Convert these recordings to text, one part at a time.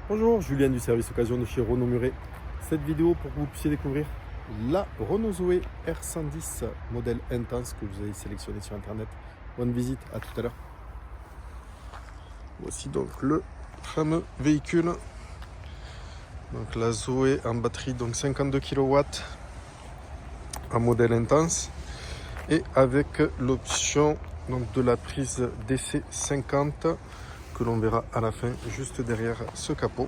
Bonjour, Julien du service occasion de chez Renault Muret. Cette vidéo pour que vous puissiez découvrir la Renault Zoé R110 modèle intense que vous avez sélectionné sur internet. Bonne visite, à tout à l'heure. Voici donc le fameux véhicule. Donc la Zoé en batterie, donc 52 kW en modèle intense et avec l'option donc de la prise DC 50 que l'on verra à la fin juste derrière ce capot.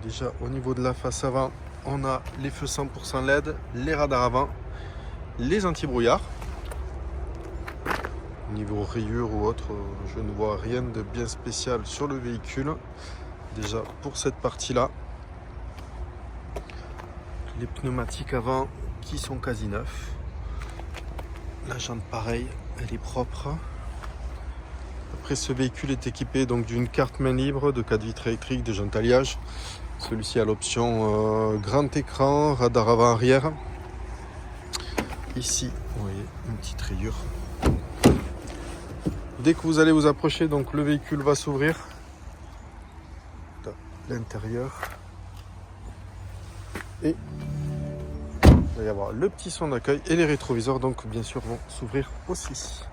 Déjà au niveau de la face avant, on a les feux 100% LED, les radars avant, les anti-brouillard. Niveau rayures ou autre, je ne vois rien de bien spécial sur le véhicule. Déjà pour cette partie là, les pneumatiques avant qui sont quasi neufs. La jante pareil, elle est propre. Après, ce véhicule est équipé donc d'une carte main libre, de 4 vitres électriques, de jantes alliage. Celui-ci a l'option grand écran, radar avant-arrière. Ici, vous voyez une petite rayure. Dès que vous allez vous approcher, donc le véhicule va s'ouvrir. L'intérieur. Et il va y avoir le petit son d'accueil et les rétroviseurs, donc bien sûr, vont s'ouvrir aussi.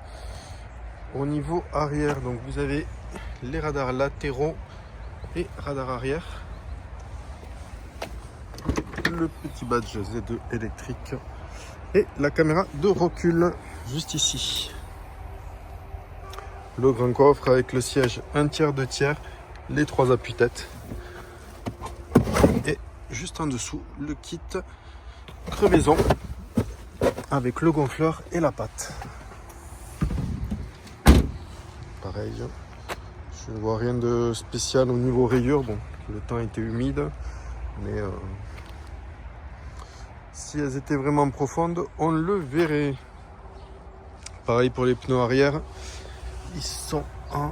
Au niveau arrière, donc vous avez les radars latéraux et radar arrière. Le petit badge Z2 électrique et la caméra de recul juste ici. Le grand coffre avec le siège 1/3, 2/3, les 3 appuis-têtes. Et juste en dessous, le kit crevaison avec le gonfleur et la patte. Pareil, je ne vois rien de spécial au niveau rayures. Bon, le temps était humide, mais si elles étaient vraiment profondes, on le verrait. Pareil pour les pneus arrière, ils sont en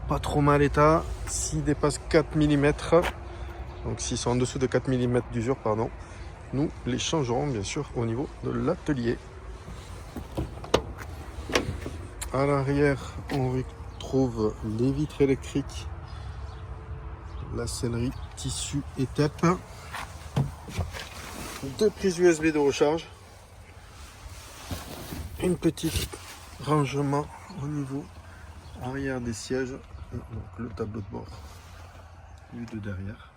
pas trop mal état. S'ils dépassent 4 mm, donc s'ils sont en dessous de 4 mm d'usure, pardon, nous les changerons bien sûr au niveau de l'atelier. À l'arrière, on retrouve les vitres électriques, la sellerie tissu et TEP, 2 prises USB de recharge, une petite rangement au niveau arrière des sièges, et donc le tableau de bord vu de derrière,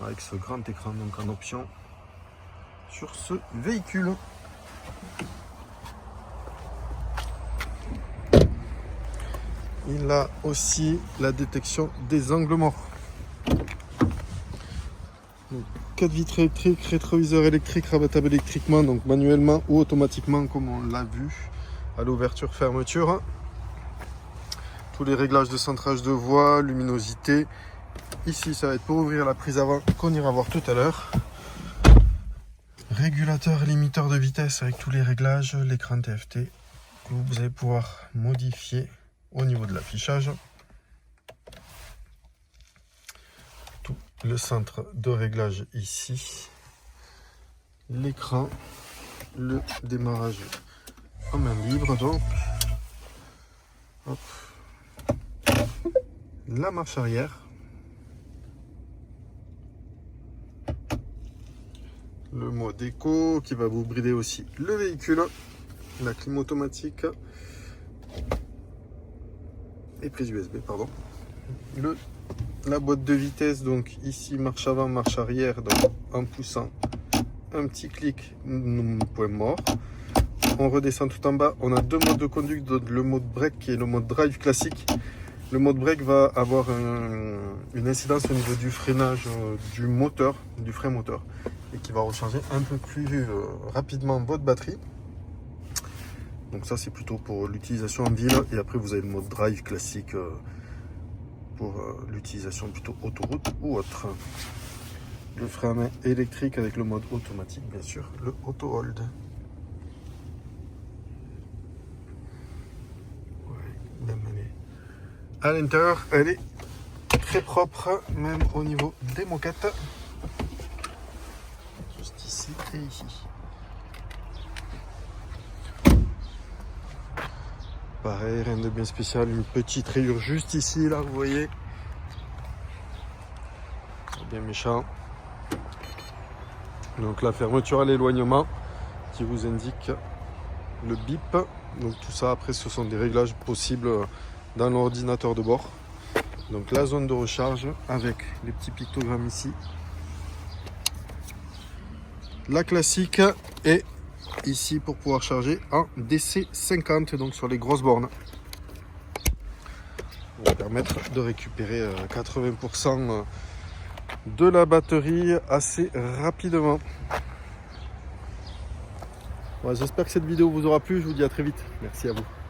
avec ce grand écran donc en option sur ce véhicule. Il a aussi la détection des angles morts. 4 vitres électriques, rétroviseur électrique, rabattable électriquement, donc manuellement ou automatiquement comme on l'a vu à l'ouverture fermeture. Tous les réglages de centrage de voie, luminosité. Ici ça va être pour ouvrir la prise avant qu'on ira voir tout à l'heure. Régulateur et limiteur de vitesse avec tous les réglages, l'écran TFT que vous allez pouvoir modifier au niveau de l'affichage. Tout le centre de réglage ici. L'écran, le démarrage en main libre donc. Hop. La marche arrière. Le mode éco qui va vous brider aussi le véhicule. La clim automatique. Et prise USB, pardon. La boîte de vitesse, donc ici marche avant, marche arrière, donc en poussant un petit clic, point mort. On redescend tout en bas, on a 2 modes de conduite, donc le mode break et le mode drive classique. Le mode break va avoir une incidence au niveau du freinage du moteur, du frein moteur, et qui va recharger un peu plus rapidement votre batterie. Donc ça c'est plutôt pour l'utilisation en ville, et après vous avez le mode drive classique pour l'utilisation plutôt autoroute ou autre. Le frein à main électrique avec le mode automatique bien sûr, le auto hold. Ouais, même à l'intérieur elle est très propre, même au niveau des moquettes. Juste ici et ici. Pareil, rien de bien spécial, une petite rayure juste ici, là, vous voyez. bien méchant. Donc la fermeture à l'éloignement qui vous indique le bip. Donc tout ça après ce sont des réglages possibles dans l'ordinateur de bord. Donc la zone de recharge avec les petits pictogrammes ici. La classique et ici pour pouvoir charger en DC50, donc sur les grosses bornes. Ça va permettre de récupérer 80% de la batterie assez rapidement. Voilà, j'espère que cette vidéo vous aura plu, je vous dis à très vite. Merci à vous.